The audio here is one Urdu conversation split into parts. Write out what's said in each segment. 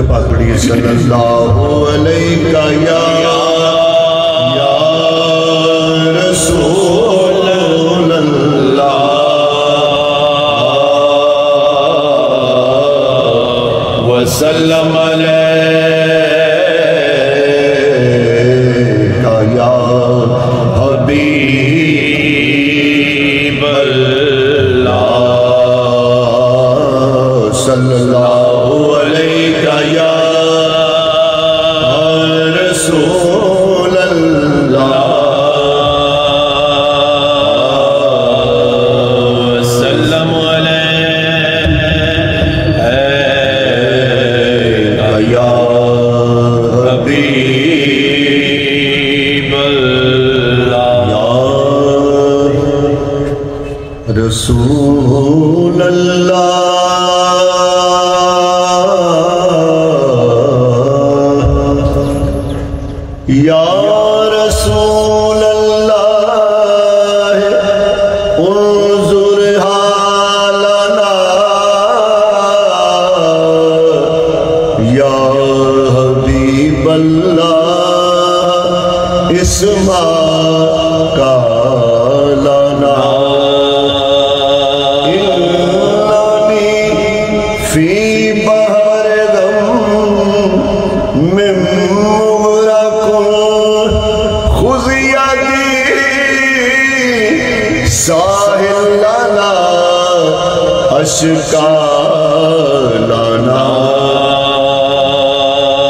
پاکڑی صلی اللہ علیہ یا رسول اللہ وسلم علیکہ یا حبیب اللہ صلی اللہ علیہ یا رسول اللہ وسلم علیہ یا حبیب اللہ یا رسول اللہ یا رسول اللہ انظر حالنا یا حبیب اللہ اسمع قالنا اننی فی بحر غم من ساحل لنا اشکا لنا یا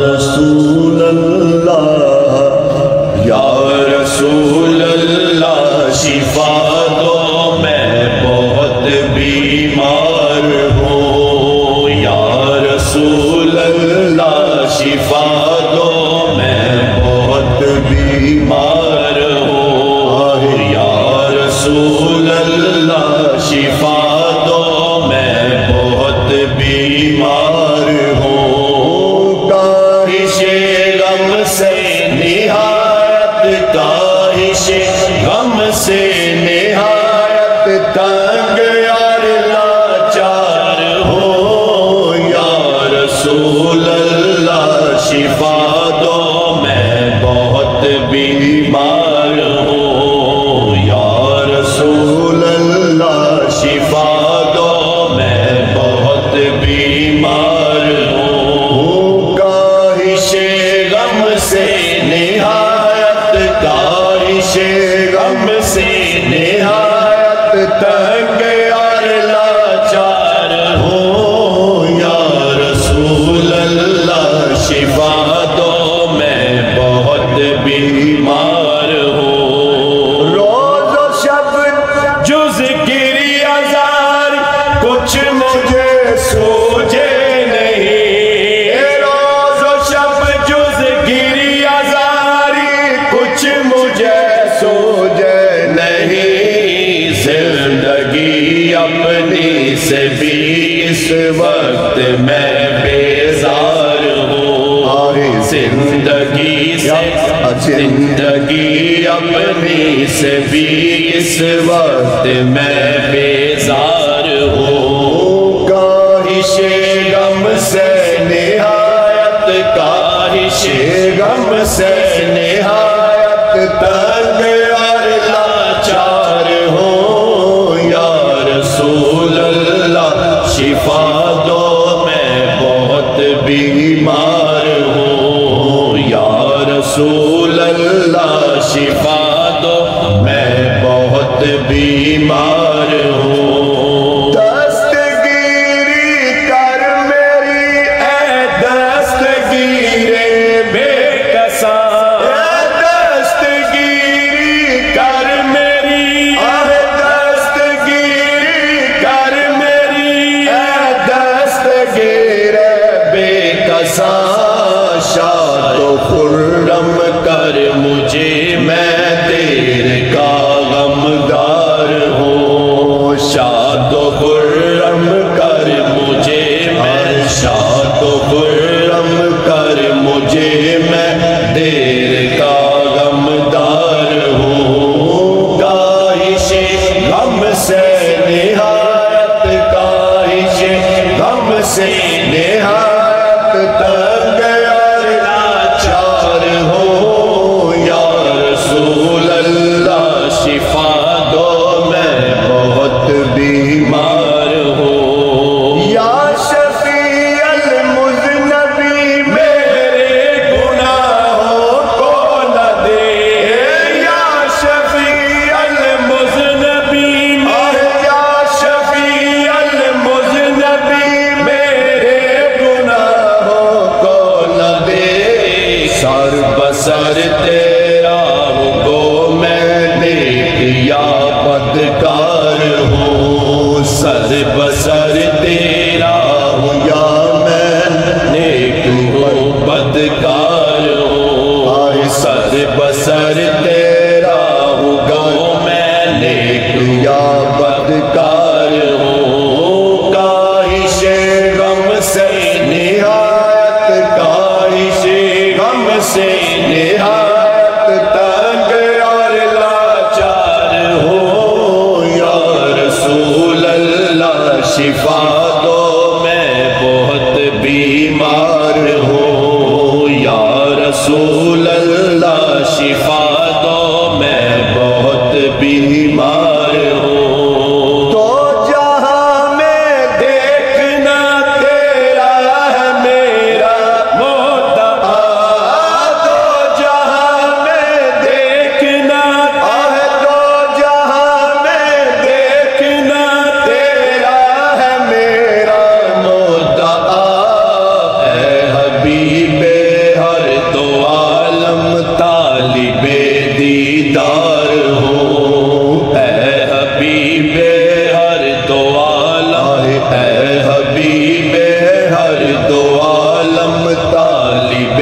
رسول اللہ یا رسول اللہ شفا دو میں بہت بیمار ہوں یا رسول اللہ شفا دو میں بہت بیمار ہوں یا رسول اللہ شفا دو میں بہت بیمار ہوں کاہش غم سے نہایت کاہش غم سے نہایت تنگ یار لاچار ہوں یا رسول اللہ شفا دو میں بہت بیمار ہوں یا رسول اللہ شفا دو میں بہت بیمار ہوں کاہش غم سے نہایت کاہش غم سے نہایت تنگ یار لاچار ہوں یا رسول اللہ شفا دو میں بہت بیمار ہوں روز و شب جز گری ازار کچھ مجھے سوجے نہیں روز و شب جز گری ازاری کچھ مجھے سوجے نہیں زندگی اپنی سے بھی اس وقت میں بیزار ہوں زندگی اپنی سے بھی اس وقت میں بیزار ہوں کاہش غم سے نہایت کاہش غم سے نہایت تنگ اور لاچار ہوں یا رسول اللہ شفا دو میں بہت بیمار ہوں یا رسول اللہ شفا دو میں بہت بیمار ہوں دستگیری کر میری اے دستگیر بے کساں دستگیری کر میری اے دستگیری کر میری اے دستگیر بے کساں شاد و خرم کر مجھے میں تیرے کا غمگار ہوں شاد و خرم کر مجھے میں شاد و خرم کر مجھے میں تیرے کا غمگار ہوں کاہش غم سے نہایت کاہش غم سے نہایت بسر تیرا ہوں گو میں نیک یا بدکار ہوں سر بسر تیرا ہوں یا میں نیک ہوں بدکار ہوں سر بسر تیرا ہوں گو میں نیک یا بدکار ہوں کاہش غم سے نہایت کاہش غم سے نہایت تنگ اور لاچار ہوں یا رسول اللہ شفا دو میں بہت بیمار ہوں یا رسول اللہ شفا دو میں بہت بیمار ہوں تو جہاں میں دیکھنا تیرا ہے میرا مدعا تو جہاں میں دیکھنا تو جہاں میں دیکھنا تیرا ہے میرا مدعا اے حبیب ہر دو عالم طالب دیدار ہوں اے حبیب ہر دو عالم اے حبیب ہر دو عالم طالب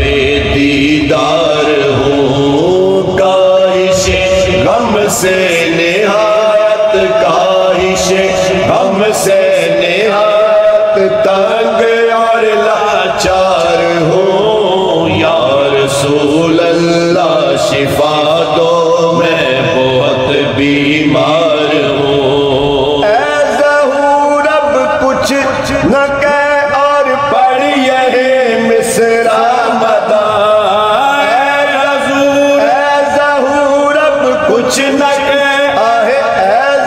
دیدار ہوں کاہش غم سے نہایت کاہش غم سے نہایت تنگ اور لاچار ہوں یا رسول اللہ شفا دو میں بہت بیمار ہوں اے ظہور اب کچھ نہ کہہ اور پڑھ یہ مصرع مدح اے ظہور اب کچھ نہ کہہ اے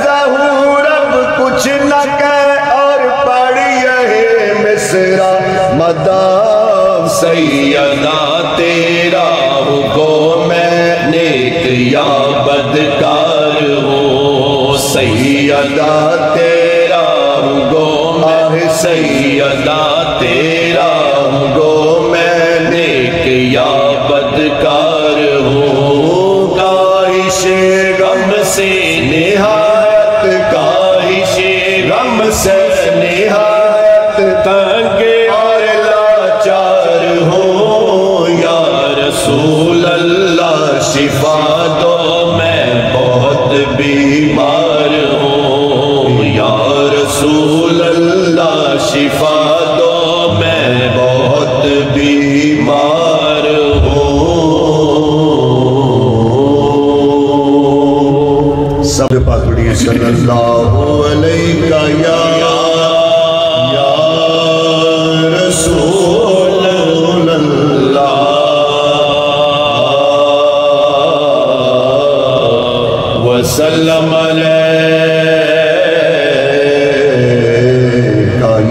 ظہور اب کچھ نہ کہہ اور پڑھ یہ مصرع مدح سیدہ تیرا ہوں گو میں نیک یا بدکار ہوں سیدہ تیرا ہوں گو میں سیدہ تیرا ہوں گو میں نیک یا بدکار ہوں کاہش غم سے نہایت کاہش غم سے نہایت تنگ اور لاچار ہوں یا رسول اللہ شفا دو میں بہت بیمار ہوں یا رسول اللہ شفا دو میں بہت بیمار ہوں سب پاس بڑی صلی اللہ علیہ یا رسول اللہ وسلم علیہ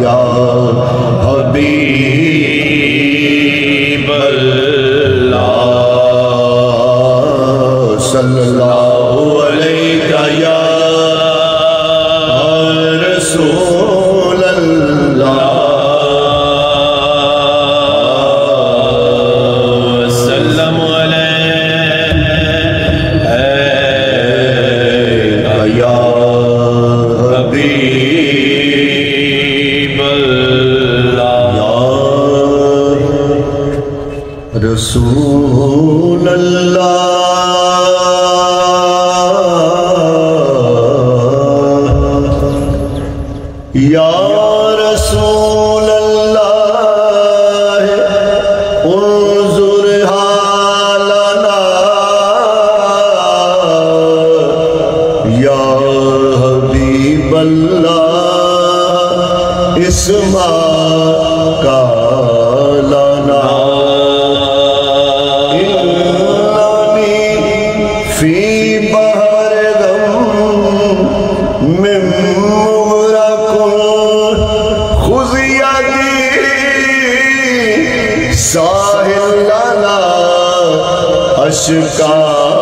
یا حبیب اللہ صلی اللہ علیہ یا رسول اللہ وسلم علیہ یا حبیب اللہ یا رسول اللہ یا رسول اللہ انظر حالنا یا حبیب اللہ اسمع قالنا اننی فی بحر غم من ساحل لنا اشکا